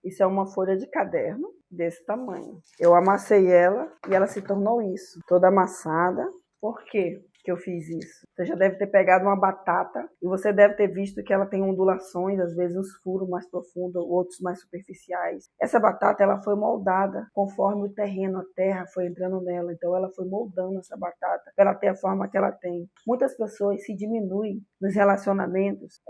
Isso é uma folha de caderno desse tamanho. Eu amassei ela e ela se tornou isso, toda amassada. Por quê que eu fiz isso? Você já deve ter pegado uma batata e você deve ter visto que ela tem ondulações, às vezes uns furos mais profundos, outros mais superficiais. Essa batata, ela foi moldada conforme o terreno, a terra foi entrando nela. Então ela foi moldando essa batata para ela ter a forma que ela tem. Muitas pessoas se diminuem nos relacionamentos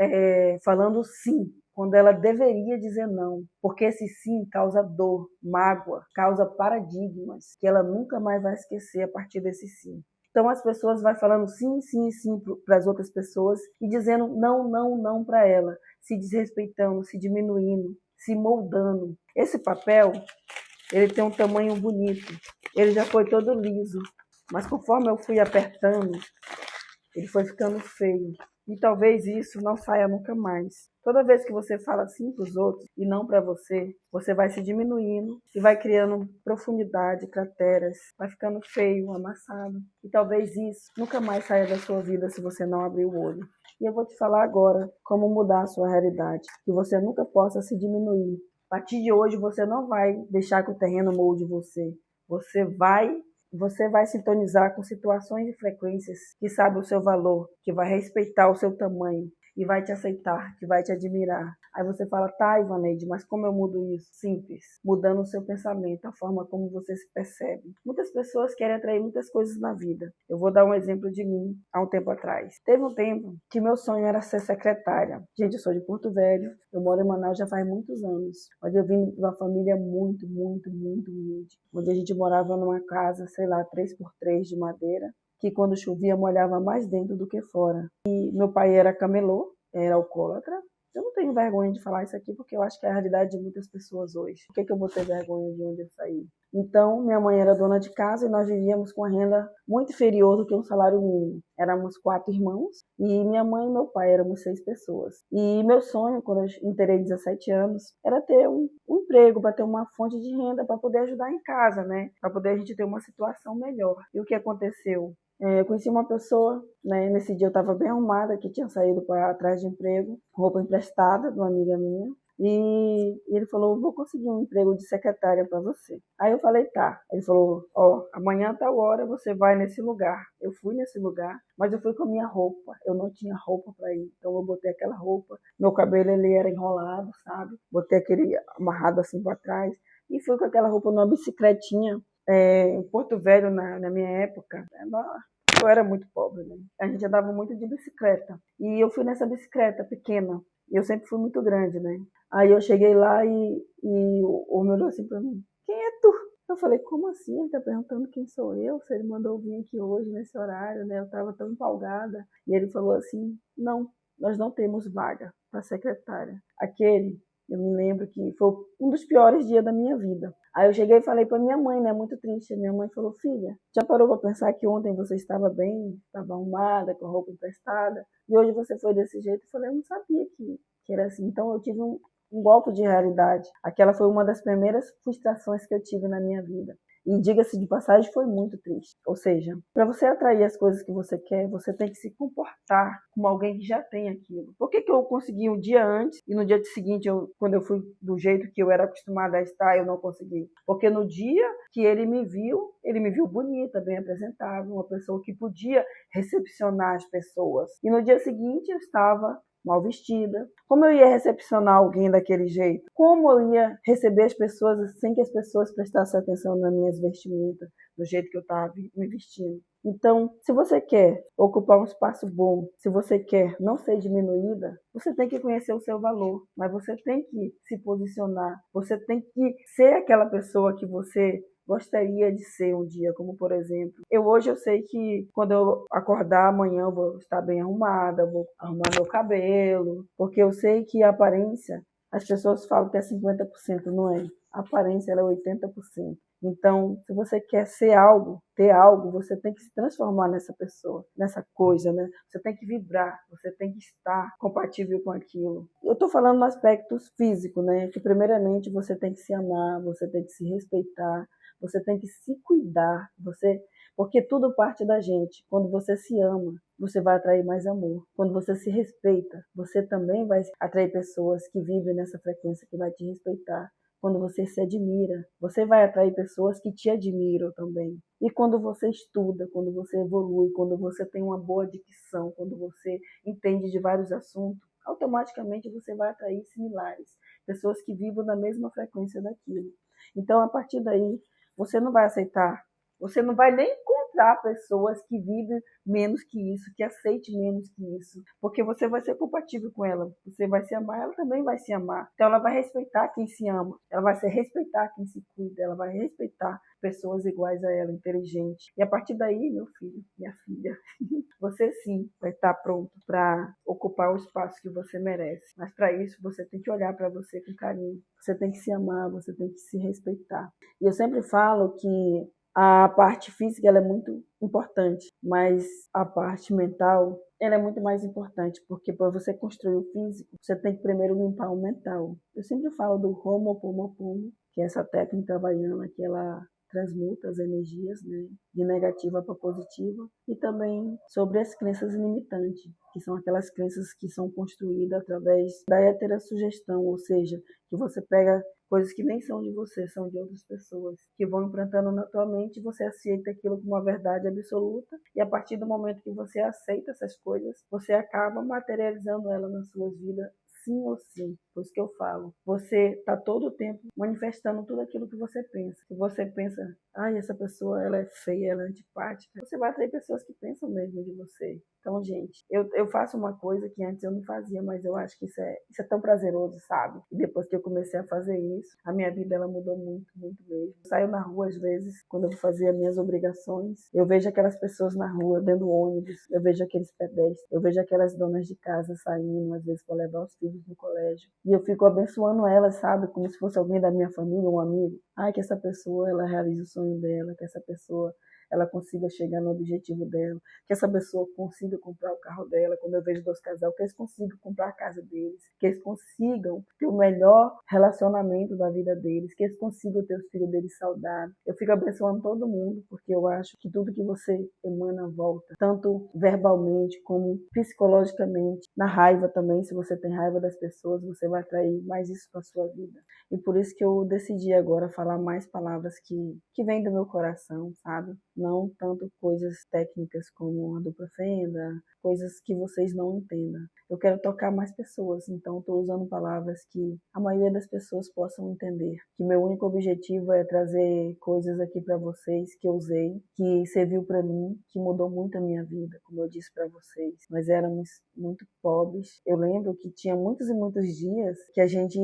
falando sim, quando ela deveria dizer não, porque esse sim causa dor, mágoa, causa paradigmas que ela nunca mais vai esquecer a partir desse sim. Então as pessoas vão falando sim, sim, sim para as outras pessoas e dizendo não, não, não para ela, se desrespeitando, se diminuindo, se moldando. Esse papel, ele tem um tamanho bonito, ele já foi todo liso, mas conforme eu fui apertando, ele foi ficando feio. E talvez isso não saia nunca mais. Toda vez que você fala sim para os outros e não para você, você vai se diminuindo e vai criando profundidade, crateras, vai ficando feio, amassado. E talvez isso nunca mais saia da sua vida se você não abrir o olho. E eu vou te falar agora como mudar a sua realidade, que você nunca possa se diminuir. A partir de hoje você não vai deixar que o terreno molde você. Você vai sintonizar com situações e frequências que sabem o seu valor, que vai respeitar o seu tamanho e vai te aceitar, que vai te admirar. Aí você fala, tá, Ivaneide, mas como eu mudo isso? Simples, mudando o seu pensamento, a forma como você se percebe. Muitas pessoas querem atrair muitas coisas na vida. Eu vou dar um exemplo de mim há um tempo atrás. Teve um tempo que meu sonho era ser secretária. Gente, eu sou de Porto Velho, eu moro em Manaus já faz muitos anos. Onde eu vim de uma família muito, muito, muito humilde. Onde a gente morava numa casa, sei lá, 3x3 de madeira, que quando chovia molhava mais dentro do que fora. E meu pai era camelô, era alcoólatra. Eu não tenho vergonha de falar isso aqui porque eu acho que é a realidade de muitas pessoas hoje. Por que eu vou ter vergonha de onde eu saí? Então, minha mãe era dona de casa e nós vivíamos com a renda muito inferior do que um salário mínimo. Éramos 4 irmãos e minha mãe e meu pai éramos 6 pessoas. E meu sonho, quando eu entrei 17 anos, era ter um emprego, para ter uma fonte de renda, para poder ajudar em casa, né? Para poder a gente ter uma situação melhor. E o que aconteceu? Eu conheci uma pessoa, né, nesse dia eu estava bem arrumada, que tinha saído para atrás de emprego, roupa emprestada de uma amiga minha, e ele falou, vou conseguir um emprego de secretária para você. Aí eu falei, tá. Ele falou, amanhã tal hora você vai nesse lugar. Eu fui nesse lugar, mas eu fui com a minha roupa, eu não tinha roupa para ir, então eu botei aquela roupa, meu cabelo ele era enrolado, sabe? Botei aquele amarrado assim para trás, e fui com aquela roupa numa bicicletinha, em Porto Velho, na minha época, eu era muito pobre, né? A gente andava muito de bicicleta. E eu fui nessa bicicleta pequena. E eu sempre fui muito grande, né? Aí eu cheguei lá e o homem olhou assim pra mim. Quem é tu? Eu falei, como assim? Ele tá perguntando quem sou eu? Se ele mandou vir aqui hoje, nesse horário, né? Eu tava tão empolgada. E ele falou assim, não, nós não temos vaga para secretária. Eu me lembro que foi um dos piores dias da minha vida. Aí eu cheguei e falei para minha mãe, né, muito triste. Minha mãe falou, filha, já parou para pensar que ontem você estava bem, estava arrumada, com a roupa emprestada, e hoje você foi desse jeito? Eu falei, eu não sabia que era assim. Então eu tive um golpe de realidade. Aquela foi uma das primeiras frustrações que eu tive na minha vida. E diga-se de passagem, foi muito triste. Ou seja, para você atrair as coisas que você quer, você tem que se comportar como alguém que já tem aquilo. Por que eu consegui um dia antes e no dia seguinte, quando eu fui do jeito que eu era acostumada a estar, eu não consegui? Porque no dia que ele me viu bonita, bem apresentável, uma pessoa que podia recepcionar as pessoas. E no dia seguinte eu estava mal vestida. Como eu ia recepcionar alguém daquele jeito? Como eu ia receber as pessoas sem que as pessoas prestassem atenção nas minhas vestimentas, do jeito que eu estava me vestindo? Então, se você quer ocupar um espaço bom, se você quer não ser diminuída, você tem que conhecer o seu valor, mas você tem que se posicionar, você tem que ser aquela pessoa que você gostaria de ser um dia, como por exemplo, hoje eu sei que quando eu acordar amanhã eu vou estar bem arrumada, vou arrumar meu cabelo, porque eu sei que a aparência, as pessoas falam que é 50%, não é? A aparência ela é 80%. Então, se você quer ser algo, ter algo, você tem que se transformar nessa pessoa, nessa coisa, né? Você tem que vibrar, você tem que estar compatível com aquilo. Eu estou falando no aspecto físico, né? Que primeiramente você tem que se amar, você tem que se respeitar, você tem que se cuidar, porque tudo parte da gente. Quando você se ama, você vai atrair mais amor. Quando você se respeita, você também vai atrair pessoas que vivem nessa frequência, que vai te respeitar. quando você se admira, você vai atrair pessoas que te admiram também. E quando você estuda, quando você evolui, quando você tem uma boa dicção, quando você entende de vários assuntos, automaticamente você vai atrair similares, pessoas que vivam na mesma frequência daquilo. Então, a partir daí, você não vai aceitar, você não vai nem encontrar pessoas que vivem menos que isso, que aceitem menos que isso, porque você vai ser compatível com ela, você vai se amar, ela também vai se amar. Então, ela vai respeitar quem se ama, ela vai se respeitar quem se cuida, ela vai respeitar pessoas iguais a ela, inteligentes. E a partir daí, meu filho, minha filha, você sim vai estar pronto para ocupar o espaço que você merece. Mas para isso, você tem que olhar para você com carinho. Você tem que se amar, você tem que se respeitar. E eu sempre falo que a parte física ela é muito importante, mas a parte mental ela é muito mais importante, porque para você construir o físico, você tem que primeiro limpar o mental. Eu sempre falo do Ho'oponopono, que é essa técnica havaiana que ela transmuta as energias, né, de negativa para positiva, e também sobre as crenças limitantes, que são aquelas crenças que são construídas através da heterossugestão, ou seja, que você pega coisas que nem são de você, são de outras pessoas, que vão implantando na tua mente, você aceita aquilo como uma verdade absoluta, e a partir do momento que você aceita essas coisas, você acaba materializando ela nas suas vidas, sim ou sim. Por isso que eu falo, você está todo o tempo manifestando tudo aquilo que você pensa. Se você pensa, ai, essa pessoa ela é feia, ela é antipática, você vai atrair pessoas que pensam mesmo de você. Então, gente, eu faço uma coisa que antes eu não fazia, mas eu acho que isso é tão prazeroso, sabe? E depois que eu comecei a fazer isso, a minha vida ela mudou muito, muito mesmo. Eu saio na rua às vezes, quando eu vou fazer as minhas obrigações, eu vejo aquelas pessoas na rua, dentro do ônibus, eu vejo aqueles pedestres, eu vejo aquelas donas de casa saindo, às vezes, para levar os filhos no colégio. E eu fico abençoando elas, sabe? Como se fosse alguém da minha família, um amigo. Ai, que essa pessoa, ela realize o sonho dela, que essa pessoa ela consiga chegar no objetivo dela, que essa pessoa consiga comprar o carro dela, quando eu vejo dois casais, que eles consigam comprar a casa deles, que eles consigam ter o melhor relacionamento da vida deles, que eles consigam ter os filhos deles saudáveis. Eu fico abençoando todo mundo, porque eu acho que tudo que você emana volta, tanto verbalmente como psicologicamente, na raiva também, se você tem raiva das pessoas, você vai atrair mais isso para a sua vida. E por isso que eu decidi agora falar mais palavras que vêm do meu coração, sabe? Não tanto coisas técnicas como a dupla fenda, coisas que vocês não entendam. Eu quero tocar mais pessoas, então estou usando palavras que a maioria das pessoas possam entender. Que meu único objetivo é trazer coisas aqui para vocês que eu usei, que serviu para mim, que mudou muito a minha vida, como eu disse para vocês. Nós éramos muito pobres. Eu lembro que tinha muitos e muitos dias que a gente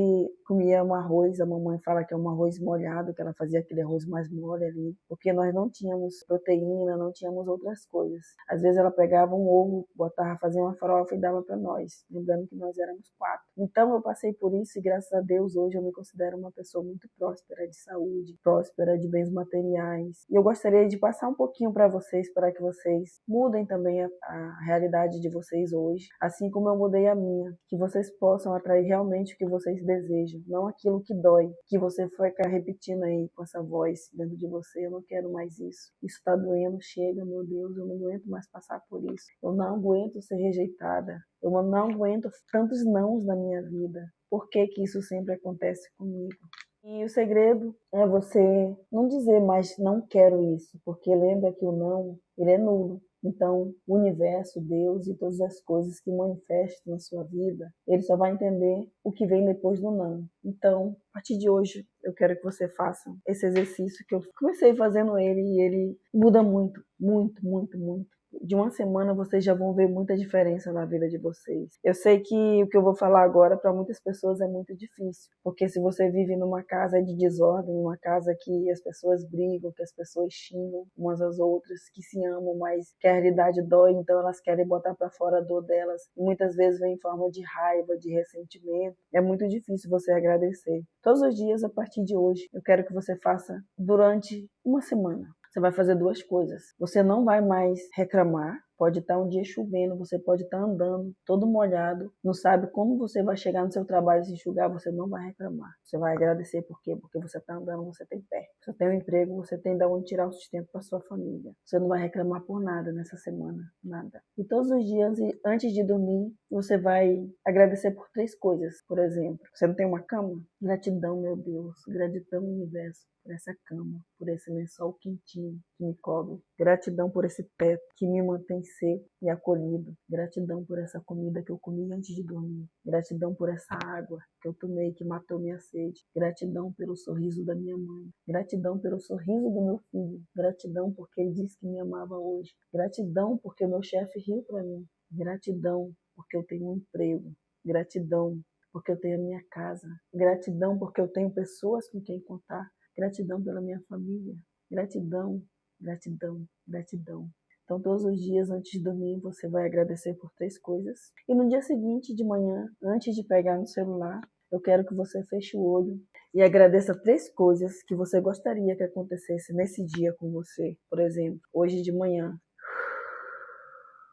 comia um arroz, a mamãe fala que é um arroz molhado, que ela fazia aquele arroz mais mole ali, porque nós não tínhamos proteína, não tínhamos outras coisas. Às vezes ela pegava um ovo, botava, fazia uma farofa e dava para nós, lembrando que nós éramos 4. Então eu passei por isso e graças a Deus hoje eu me considero uma pessoa muito próspera de saúde, próspera de bens materiais. E eu gostaria de passar um pouquinho para vocês, para que vocês mudem também a realidade de vocês hoje, assim como eu mudei a minha, que vocês possam atrair realmente o que vocês desejam, não aquilo que dói, que você fica repetindo aí com essa voz dentro de você, eu não quero mais isso. Isso está doendo, chega, meu Deus, eu não aguento mais passar por isso. Eu não aguento ser rejeitada. Eu não aguento tantos nãos na minha vida. Por que que isso sempre acontece comigo? E o segredo é você não dizer mais não quero isso, porque lembra que o não, ele é nulo. Então, o universo, Deus e todas as coisas que manifestam na sua vida, ele só vai entender o que vem depois do não. Então, a partir de hoje, eu quero que você faça esse exercício que eu comecei fazendo ele e ele muda muito, muito, muito, muito. De uma semana vocês já vão ver muita diferença na vida de vocês. Eu sei que o que eu vou falar agora para muitas pessoas é muito difícil, porque se você vive numa casa de desordem, uma casa que as pessoas brigam, que as pessoas xingam umas às outras, que se amam, mas que a realidade dói, então elas querem botar para fora a dor delas, e muitas vezes vem em forma de raiva, de ressentimento. É muito difícil você agradecer. Todos os dias, a partir de hoje, eu quero que você faça durante uma semana. Você vai fazer duas coisas. Você não vai mais reclamar, Pode estar um dia chovendo, você pode estar andando todo molhado, não sabe como você vai chegar no seu trabalho e se enxugar, você não vai reclamar. Você vai agradecer por quê? Porque você está andando, você tem pé, você tem um emprego, você tem de onde tirar o sustento para sua família. Você não vai reclamar por nada nessa semana, nada. E todos os dias, antes de dormir, você vai agradecer por 3 coisas. Por exemplo, você não tem uma cama? Gratidão, meu Deus, gratidão, universo, por essa cama, por esse lençol quentinho que me cobre. Gratidão por esse teto que me mantém seco e acolhido. Gratidão por essa comida que eu comi antes de dormir. Gratidão por essa água que eu tomei que matou minha sede. Gratidão pelo sorriso da minha mãe. Gratidão pelo sorriso do meu filho. Gratidão porque ele disse que me amava hoje. Gratidão porque o meu chefe riu para mim. Gratidão porque eu tenho um emprego. Gratidão porque eu tenho a minha casa. Gratidão porque eu tenho pessoas com quem contar. Gratidão pela minha família. Gratidão, gratidão, gratidão. Então, todos os dias antes de dormir, você vai agradecer por 3 coisas. E no dia seguinte, de manhã, antes de pegar no celular, eu quero que você feche o olho e agradeça 3 coisas que você gostaria que acontecesse nesse dia com você. Por exemplo, hoje de manhã.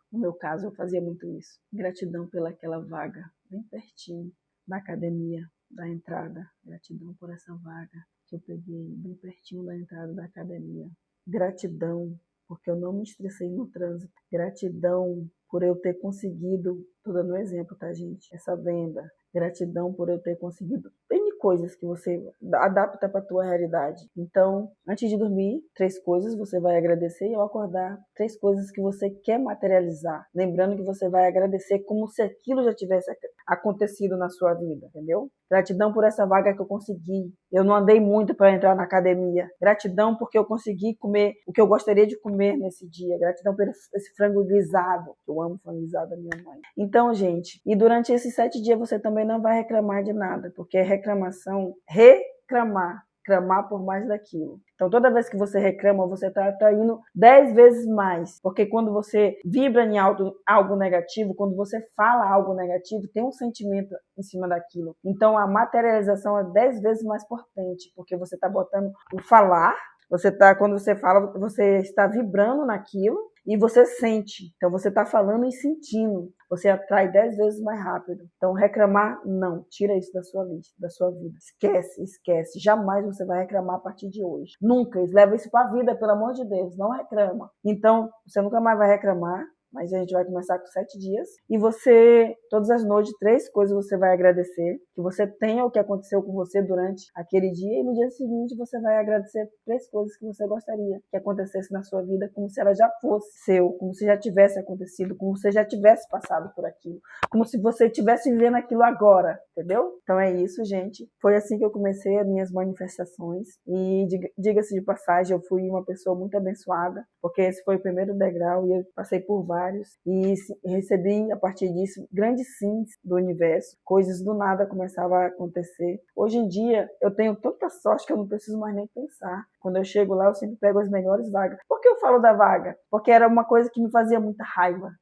No meu caso, eu fazia muito isso. Gratidão pelaquela vaga, bem pertinho, da academia, da entrada. Gratidão por essa vaga que eu peguei bem pertinho da entrada da academia. Gratidão porque eu não me estressei no trânsito. Gratidão por eu ter conseguido, tô dando um exemplo, tá, gente? Essa venda. Gratidão por eu ter conseguido N coisas que você adapta para a tua realidade. Então, antes de dormir, 3 coisas você vai agradecer e ao acordar, 3 coisas que você quer materializar. Lembrando que você vai agradecer como se aquilo já tivesse acontecido na sua vida, entendeu? Gratidão por essa vaga que eu consegui. Eu não andei muito para entrar na academia. Gratidão porque eu consegui comer o que eu gostaria de comer nesse dia. Gratidão por esse frango guisado. Eu amo frango guisado da minha mãe. Então, gente, e durante esses 7 dias você também não vai reclamar de nada, porque reclamação, clamar por mais daquilo. Então, toda vez que você reclama, você está atraindo 10 vezes mais. Porque quando você vibra em algo negativo, quando você fala algo negativo, tem um sentimento em cima daquilo. Então, a materialização é 10 vezes mais potente, porque você está botando o falar, quando você fala, você está vibrando naquilo e você sente. Então, você está falando e sentindo. Você atrai 10 vezes mais rápido. Então, reclamar, não. Tira isso da sua lista, da sua vida. Esquece, esquece. Jamais você vai reclamar a partir de hoje. Nunca. Leva isso para a vida, pelo amor de Deus. Não reclama. Então, você nunca mais vai reclamar. Mas a gente vai começar com 7 dias. E você, todas as noites, 3 coisas você vai agradecer. Que você tenha o que aconteceu com você durante aquele dia. E no dia seguinte você vai agradecer 3 coisas que você gostaria que acontecesse na sua vida. Como se ela já fosse seu. Como se já tivesse acontecido. Como se você já tivesse passado por aquilo. Como se você estivesse vivendo aquilo agora. Entendeu? Então é isso, gente. Foi assim que eu comecei as minhas manifestações. E diga-se de passagem, eu fui uma pessoa muito abençoada. Porque esse foi o primeiro degrau e eu passei por vários e recebi a partir disso grandes sims do universo, coisas do nada começavam a acontecer. Hoje em dia eu tenho tanta sorte que eu não preciso mais nem pensar. Quando eu chego lá eu sempre pego as melhores vagas. Por que eu falo da vaga? Porque era uma coisa que me fazia muita raiva,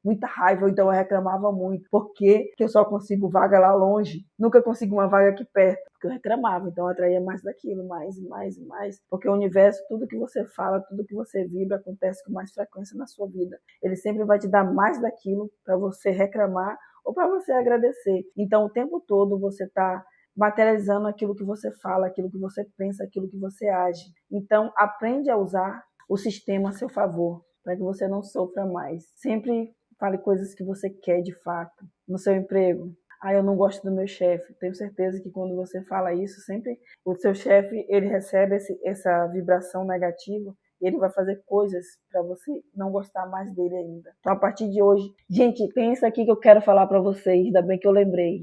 então eu reclamava muito. Por que eu só consigo vaga lá longe? Nunca consigo uma vaga aqui perto. Porque eu reclamava, então eu atraía mais daquilo, mais e mais e mais. Porque o universo, tudo que você fala, tudo que você vibra, acontece com mais frequência na sua vida. Ele sempre vai te dar mais daquilo para você reclamar ou para você agradecer. Então, o tempo todo você está materializando aquilo que você fala, aquilo que você pensa, aquilo que você age. Então, aprende a usar o sistema a seu favor, para que você não sofra mais. Sempre fale coisas que você quer de fato. No seu emprego, eu não gosto do meu chefe. Tenho certeza que quando você fala isso, sempre o seu chefe ele recebe essa vibração negativa e ele vai fazer coisas para você não gostar mais dele ainda. Então, a partir de hoje, gente, tem isso aqui que eu quero falar para vocês, ainda bem que eu lembrei.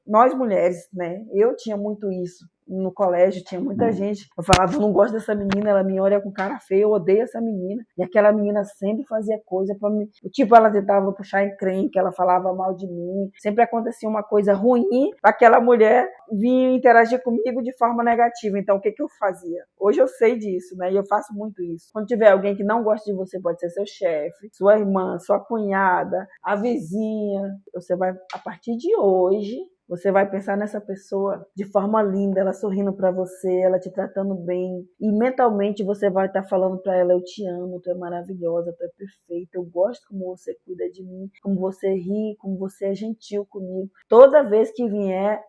Nós mulheres, né? Eu tinha muito isso. No colégio tinha muita gente. Eu falava, eu não gosto dessa menina, ela me olha com cara feia, eu odeio essa menina. E aquela menina sempre fazia coisa pra mim. Tipo, ela tentava puxar encrenca, ela falava mal de mim. Sempre acontecia uma coisa ruim pra aquela mulher vir interagir comigo de forma negativa. Então, o que eu fazia? Hoje eu sei disso, né? E eu faço muito isso. Quando tiver alguém que não gosta de você, pode ser seu chefe, sua irmã, sua cunhada, a vizinha. Você vai, a partir de hoje, Você vai pensar nessa pessoa de forma linda, ela sorrindo para você, ela te tratando bem. E mentalmente você vai estar falando para ela: eu te amo, tu é maravilhosa, tu é perfeita, eu gosto como você cuida de mim, como você ri, como você é gentil comigo. Toda vez que vier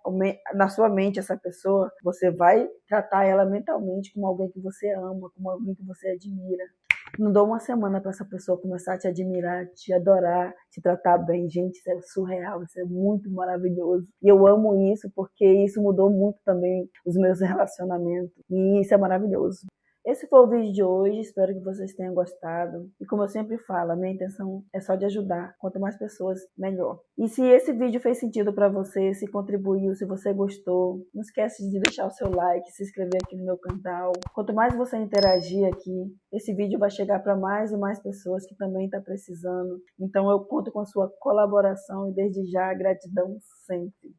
na sua mente essa pessoa, você vai tratar ela mentalmente como alguém que você ama, como alguém que você admira. Não dou uma semana para essa pessoa começar a te admirar, te adorar, te tratar bem. Gente, isso é surreal, isso é muito maravilhoso. E eu amo isso porque isso mudou muito também os meus relacionamentos. E isso é maravilhoso. Esse foi o vídeo de hoje, espero que vocês tenham gostado. E como eu sempre falo, a minha intenção é só de ajudar. Quanto mais pessoas, melhor. E se esse vídeo fez sentido para você, se contribuiu, se você gostou, não esquece de deixar o seu like, se inscrever aqui no meu canal. Quanto mais você interagir aqui, esse vídeo vai chegar para mais e mais pessoas que também estão precisando. Então eu conto com a sua colaboração e desde já, gratidão sempre.